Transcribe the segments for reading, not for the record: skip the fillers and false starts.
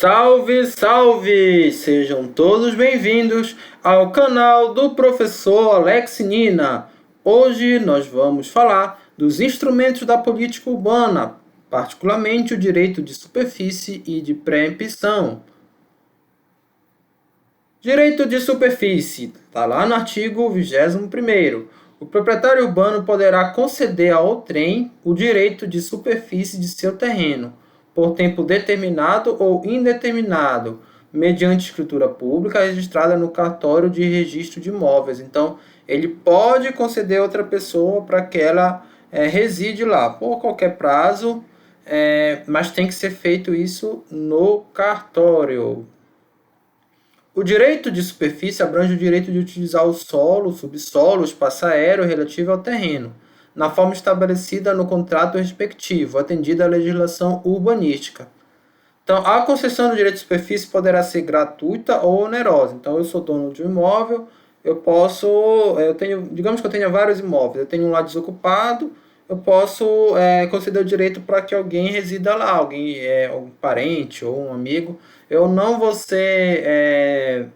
Salve, salve! Sejam todos bem-vindos ao canal do professor Alex Nina. Hoje nós vamos falar dos instrumentos da política urbana, particularmente o direito de superfície e de preempção. Direito de superfície, está lá no artigo 21º. O proprietário urbano poderá conceder ao outrem o direito de superfície de seu terreno, por tempo determinado ou indeterminado, mediante escritura pública registrada no cartório de registro de imóveis. Então, ele pode conceder a outra pessoa para que ela reside lá, por qualquer prazo, mas tem que ser feito isso no cartório. O direito de superfície abrange o direito de utilizar o solo, o subsolo, o espaço aéreo relativo ao terreno, na forma estabelecida no contrato respectivo, atendida à legislação urbanística. Então, a concessão do direito de superfície poderá ser gratuita ou onerosa. Então, eu sou dono de um imóvel, digamos que eu tenha vários imóveis, eu tenho um lá desocupado, eu posso conceder o direito para que alguém resida lá, alguém, um parente ou um amigo. Eu não vou ser.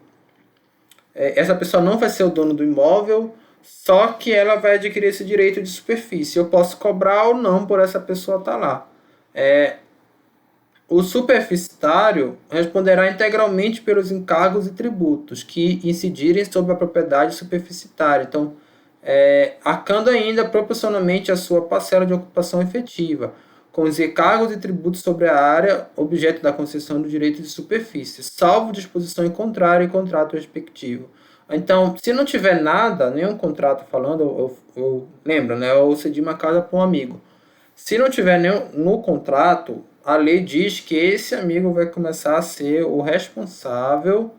Essa pessoa não vai ser o dono do imóvel, só que ela vai adquirir esse direito de superfície. Eu posso cobrar ou não por essa pessoa estar lá. O superficiário responderá integralmente pelos encargos e tributos que incidirem sobre a propriedade superficiária. Então, arcando ainda proporcionalmente a sua parcela de ocupação efetiva, com os encargos e tributos sobre a área objeto da concessão do direito de superfície, salvo disposição em contrário e contrato respectivo. Então, se não tiver nada, nenhum contrato falando, lembra, né? Eu cedi uma casa para um amigo. Se não tiver nenhum no contrato, a lei diz que esse amigo vai começar a ser o responsável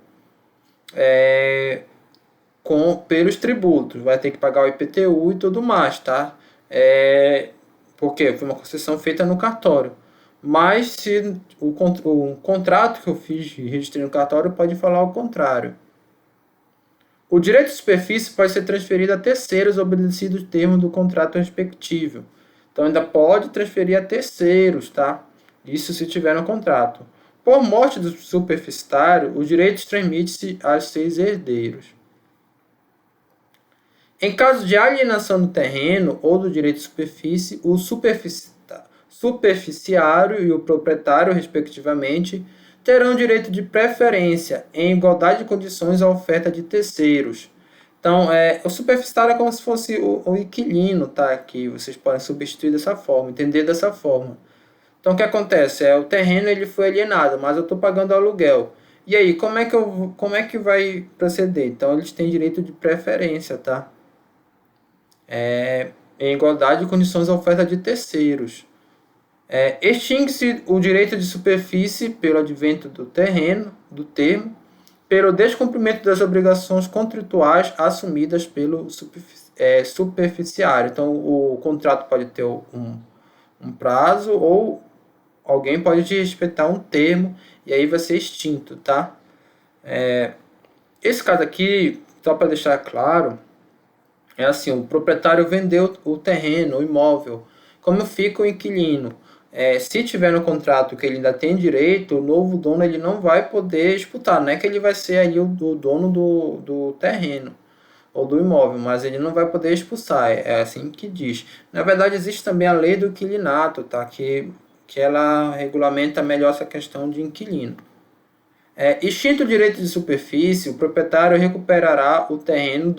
pelos tributos, vai ter que pagar o IPTU e tudo mais, tá? Porque foi uma concessão feita no cartório. Mas se o contrato que eu fiz e registrei no cartório pode falar o contrário. O direito de superfície pode ser transferido a terceiros obedecido os termos do contrato respectivo. Então ainda pode transferir a terceiros, tá? Isso se tiver no contrato. Por morte do superficiário, o direito transmite-se aos seus herdeiros. Em caso de alienação do terreno ou do direito de superfície, o superficiário e o proprietário, respectivamente, terão direito de preferência em igualdade de condições à oferta de terceiros. Então, o superficiário é como se fosse o inquilino, tá? Que vocês podem substituir dessa forma, entender dessa forma. Então, o que acontece? O terreno ele foi alienado, mas eu estou pagando aluguel. E aí, como é que vai proceder? Então, eles têm direito de preferência, tá? Em igualdade de condições à oferta de terceiros. Extingue-se o direito de superfície pelo advento do termo, pelo descumprimento das obrigações contratuais assumidas pelo superficiário. Então, o contrato pode ter um prazo ou alguém pode respeitar um termo e aí vai ser extinto, tá? Esse caso aqui, só para deixar claro, é assim, o proprietário vendeu o terreno, o imóvel. Como fica o inquilino? Se tiver no contrato que ele ainda tem direito, o novo dono ele não vai poder disputar. Não é que ele vai ser aí o dono do terreno ou do imóvel, mas ele não vai poder expulsar. É assim que diz. Na verdade, existe também a lei do inquilinato, tá? Que ela regulamenta melhor essa questão de inquilino. Extinto o direito de superfície, o proprietário recuperará o terreno,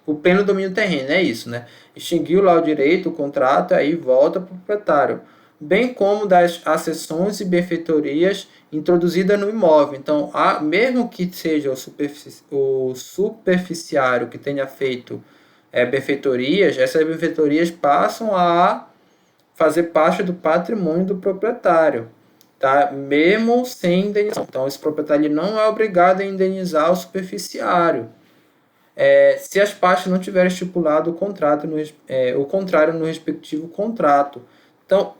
o pleno domínio do terreno, é isso, né? Extinguiu lá o direito, o contrato, aí volta para o proprietário, bem como das acessões e benfeitorias introduzidas no imóvel. Então, mesmo que seja o superficiário que tenha feito benfeitorias, essas benfeitorias passam a fazer parte do patrimônio do proprietário, tá? Mesmo sem indenização. Então, esse proprietário ele não é obrigado a indenizar o superficiário. Se as partes não tiverem estipulado o contrário no respectivo contrato. Então,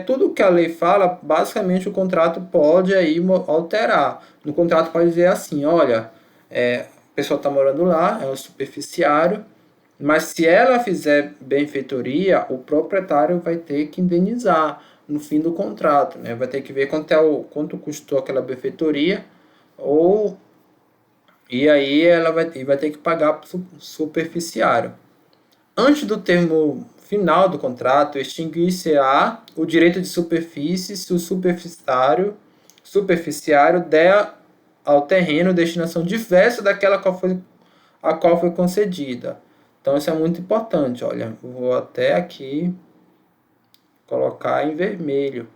tudo que a lei fala, basicamente o contrato pode aí alterar. No contrato pode dizer assim, olha, a pessoa está morando lá, é um superficiário, mas se ela fizer benfeitoria, o proprietário vai ter que indenizar. no fim do contrato, né? Vai ter que ver quanto custou aquela benfeitoria, e aí ela vai ter que pagar para o superficiário. Antes do termo final do contrato, extinguir-se-á o direito de superfície se o superficiário der ao terreno destinação diversa daquela a qual foi concedida. Então isso é muito importante. Olha, vou até aqui colocar em vermelho.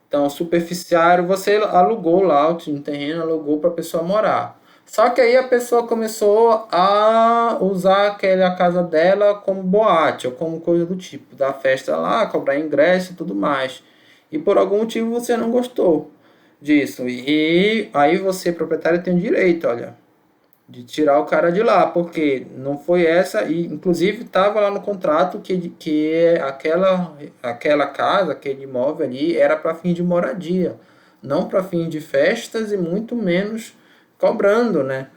Então, superficiário, você alugou lá um terreno, alugou para a pessoa morar. Só que aí a pessoa começou a usar aquela casa dela como boate, ou como coisa do tipo, dar festa lá, cobrar ingresso e tudo mais. E por algum motivo você não gostou disso. E aí você, proprietário, tem o direito, olha, de tirar o cara de lá, porque não foi essa, e inclusive estava lá no contrato que aquela casa, aquele imóvel ali, era para fim de moradia, não para fim de festas e muito menos cobrando, né?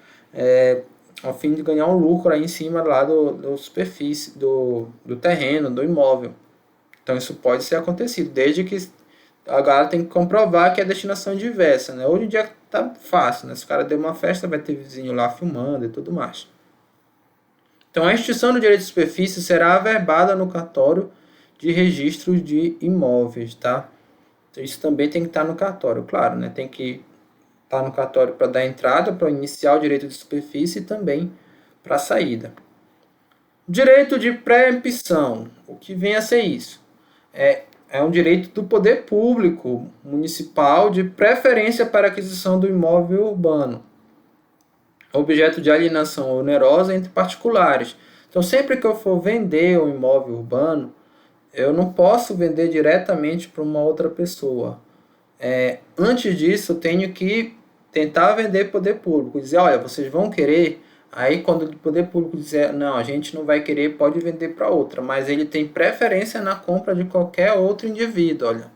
Ao fim de ganhar um lucro aí em cima lá do superfície, do terreno, do imóvel. Então isso pode ser acontecido, desde que agora tem que comprovar que é destinação diversa, né? Hoje em dia tá fácil, né? Se o cara der uma festa, vai ter vizinho lá filmando e tudo mais. Então, a extinção do direito de superfície será averbada no cartório de registros de imóveis, tá? Então, isso também tem que estar no cartório, claro, né? Tem que estar no cartório para dar entrada, para iniciar o direito de superfície e também para a saída. Direito de preempção. O que vem a ser isso? É um direito do poder público municipal de preferência para aquisição do imóvel urbano, objeto de alienação onerosa entre particulares. Então, sempre que eu for vender um imóvel urbano, eu não posso vender diretamente para uma outra pessoa. Antes disso, eu tenho que tentar vender poder público, dizer, olha, vocês vão querer. Aí, quando o poder público dizer, não, a gente não vai querer, pode vender para outra, mas ele tem preferência na compra de qualquer outro indivíduo. Olha,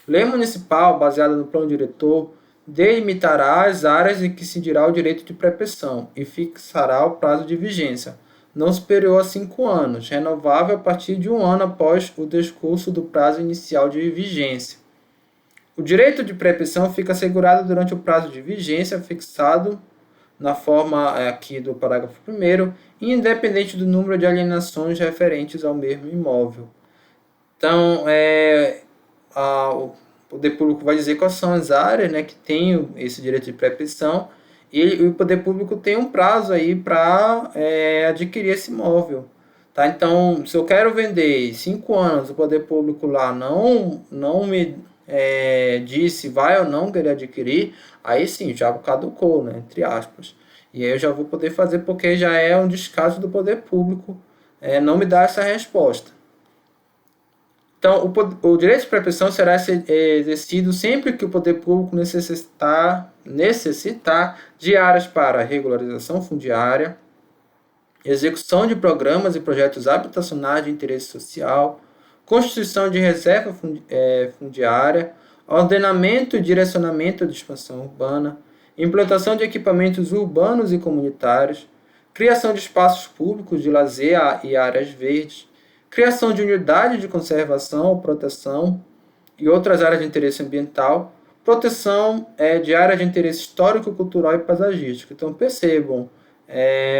lei municipal, baseada no plano diretor, delimitará as áreas em que se dirá o direito de preempção e fixará o prazo de vigência, não superior a 5 anos, renovável a partir de 1 ano após o descurso do prazo inicial de vigência. O direito de preempção fica assegurado durante o prazo de vigência fixado na forma aqui do parágrafo 1º, independente do número de alienações referentes ao mesmo imóvel. Então, o poder público vai dizer quais são as áreas, né, que tem esse direito de preempção, e o poder público tem um prazo aí para adquirir esse imóvel. Tá? Então, se eu quero vender em 5 anos, o poder público lá não me disse vai ou não querer adquirir, aí sim, já caducou, né, entre aspas. E aí eu já vou poder fazer porque já é um descaso do poder público não me dar essa resposta. Então, o direito de preempção será exercido sempre que o poder público necessitar de áreas para regularização fundiária, execução de programas e projetos habitacionais de interesse social, constituição de reserva fundiária, ordenamento e direcionamento de expansão urbana, implantação de equipamentos urbanos e comunitários, criação de espaços públicos de lazer e áreas verdes, criação de unidades de conservação ou proteção e outras áreas de interesse ambiental, proteção de áreas de interesse histórico, cultural e paisagístico. Então, percebam,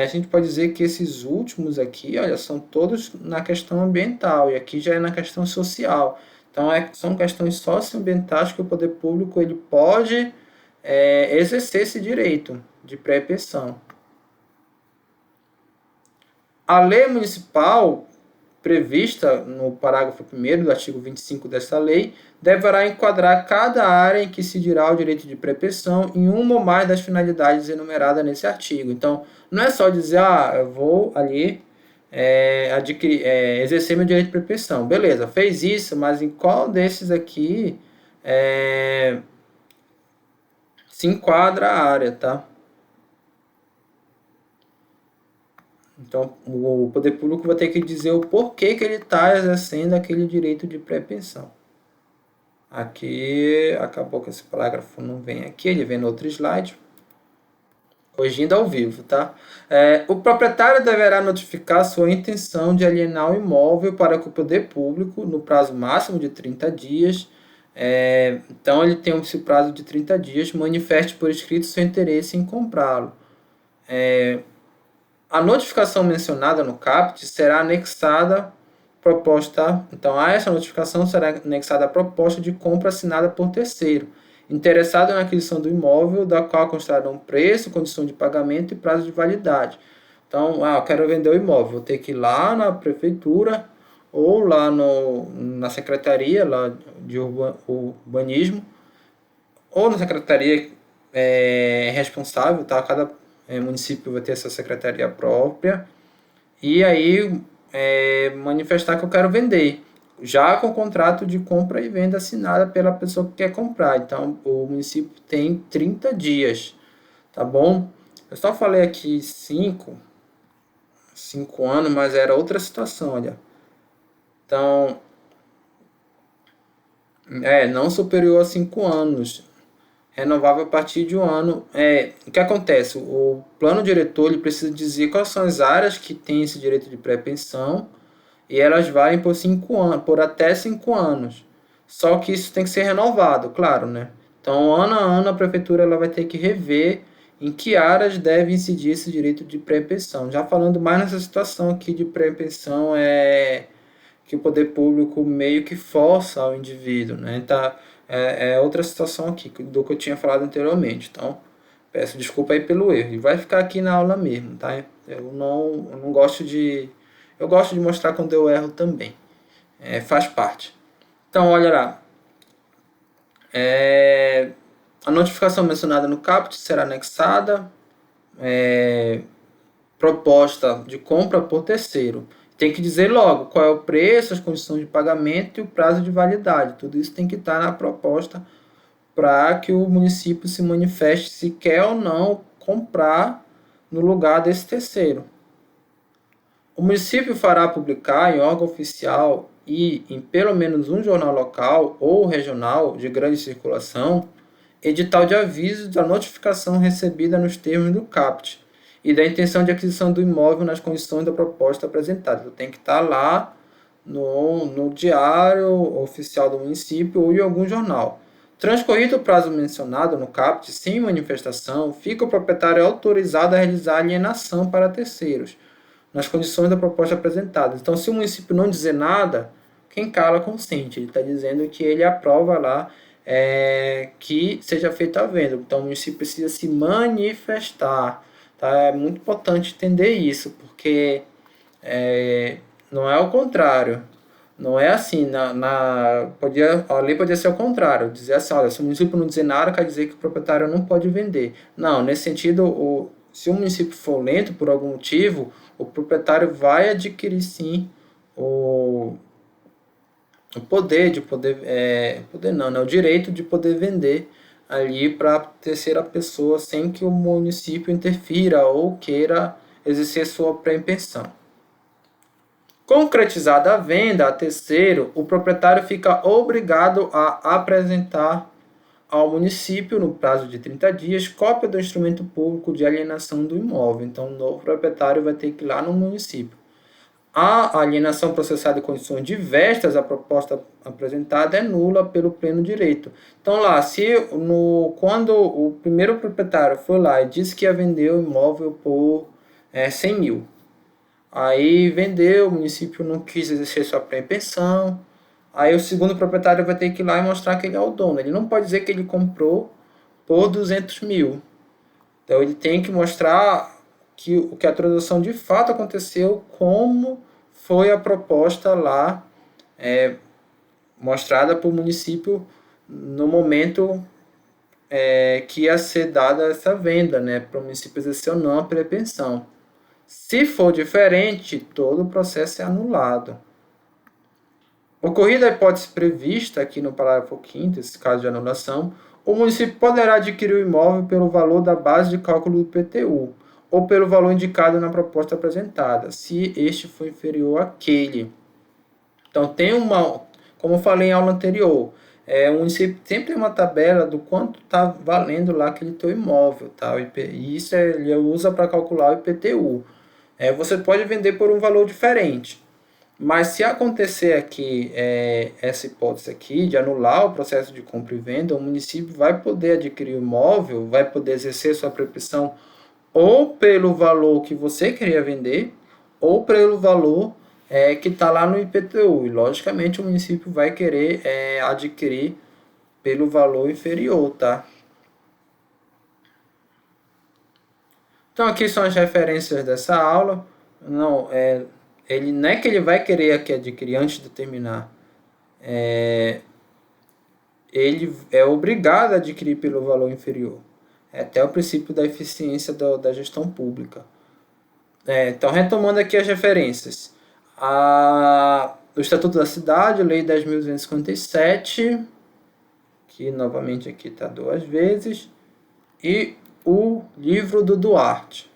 a gente pode dizer que esses últimos aqui, olha, são todos na questão ambiental, e aqui já é na questão social. Então, são questões socioambientais que o poder público ele pode exercer esse direito de preempção. A lei municipal prevista no parágrafo 1º do artigo 25 desta lei, deverá enquadrar cada área em que se dirá o direito de preempção em uma ou mais das finalidades enumeradas nesse artigo. Então, não é só dizer, eu vou ali exercer meu direito de preempção. Beleza, fez isso, mas em qual desses aqui se enquadra a área, tá? Então, o poder público vai ter que dizer o porquê que ele está exercendo aquele direito de preempção. Aqui, acabou que esse parágrafo não vem aqui, ele vem no outro slide. Corrigindo ao vivo, tá? O proprietário deverá notificar sua intenção de alienar o imóvel para que o poder público, no prazo máximo de 30 dias, então ele tem esse prazo de 30 dias, manifeste por escrito seu interesse em comprá-lo. A notificação mencionada no CAPT será anexada proposta, então a essa notificação será anexada a proposta de compra assinada por terceiro, interessado na aquisição do imóvel, da qual constarão preço, condição de pagamento e prazo de validade. Então, eu quero vender o imóvel, vou ter que ir lá na prefeitura ou lá na secretaria lá de urbanismo ou na secretaria responsável, tá? Cada município vai ter essa secretaria própria e aí manifestar que eu quero vender, já com o contrato de compra e venda assinada pela pessoa que quer comprar. Então, o município tem 30 dias, tá bom? Eu só falei aqui 5 anos, mas era outra situação, olha. Então, não superior a 5 anos, renovável a partir de um ano. O que acontece? O plano diretor ele precisa dizer quais são as áreas que têm esse direito de pré-pensão e elas valem por 5 anos, por até 5 anos. Só que isso tem que ser renovado, claro, né? Então, ano a ano, a prefeitura ela vai ter que rever em que áreas deve incidir esse direito de pré-pensão. Já falando mais nessa situação aqui de pré-pensão, que o poder público meio que força o indivíduo, né? Tá, outra situação aqui do que eu tinha falado anteriormente. Então, peço desculpa aí pelo erro. E vai ficar aqui na aula mesmo, tá? Eu não gosto de... Eu gosto de mostrar quando eu erro também. Faz parte. Então, olha lá. A notificação mencionada no caput será anexada. Proposta de compra por terceiro. Tem que dizer logo qual é o preço, as condições de pagamento e o prazo de validade. Tudo isso tem que estar na proposta para que o município se manifeste se quer ou não comprar no lugar desse terceiro. O município fará publicar em órgão oficial e em pelo menos um jornal local ou regional de grande circulação edital de aviso da notificação recebida nos termos do CAPT e da intenção de aquisição do imóvel nas condições da proposta apresentada. Tem que estar lá no diário oficial do município ou em algum jornal. Transcorrido o prazo mencionado no CAPT, sem manifestação, fica o proprietário autorizado a realizar alienação para terceiros, nas condições da proposta apresentada. Então, se o município não dizer nada, quem cala consente. Ele está dizendo que ele aprova lá que seja feita a venda. Então, o município precisa se manifestar. Tá? É muito importante entender isso, porque não é o contrário. Não é assim, a lei podia ser o contrário, dizer assim, olha, se o município não dizer nada, quer dizer que o proprietário não pode vender. Não, nesse sentido, se o município for lento por algum motivo, o proprietário vai adquirir sim o o direito de poder vender ali para terceira pessoa sem que o município interfira ou queira exercer sua pré-intenção. Concretizada a venda a terceiro, o proprietário fica obrigado a apresentar ao município, no prazo de 30 dias, cópia do instrumento público de alienação do imóvel. Então, o novo proprietário vai ter que ir lá no município. A alienação processada em condições diversas à proposta apresentada é nula pelo pleno direito. Então, lá, quando o primeiro proprietário foi lá e disse que ia vender o imóvel por 100 mil, aí vendeu, o município não quis exercer sua pré-pensão, aí o segundo proprietário vai ter que ir lá e mostrar que ele é o dono. Ele não pode dizer que ele comprou por 200 mil. Então ele tem que mostrar que a transação de fato aconteceu, como foi a proposta lá mostrada para o município no momento que ia ser dada essa venda, né, para o município exercer ou não a pré-pensão. Se for diferente, todo o processo é anulado. Ocorrida a hipótese prevista aqui no parágrafo 5º, esse caso de anulação, o município poderá adquirir o imóvel pelo valor da base de cálculo do IPTU ou pelo valor indicado na proposta apresentada, se este for inferior àquele. Então, como eu falei em aula anterior, o município sempre tem uma tabela do quanto está valendo lá aquele teu imóvel, tá? E isso ele usa para calcular o IPTU. Você pode vender por um valor diferente. Mas se acontecer aqui essa hipótese aqui de anular o processo de compra e venda, o município vai poder adquirir o imóvel, vai poder exercer sua proibição ou pelo valor que você queria vender, ou pelo valor que está lá no IPTU. E, logicamente, o município vai querer adquirir pelo valor inferior, tá? Então, aqui são as referências dessa aula. Não, ele não é que ele vai querer aqui adquirir antes de terminar. Ele é obrigado a adquirir pelo valor inferior. É até o princípio da eficiência da gestão pública. Então, retomando aqui as referências. O Estatuto da Cidade, Lei 10.257, que novamente aqui está 2 vezes, e o livro do Duarte.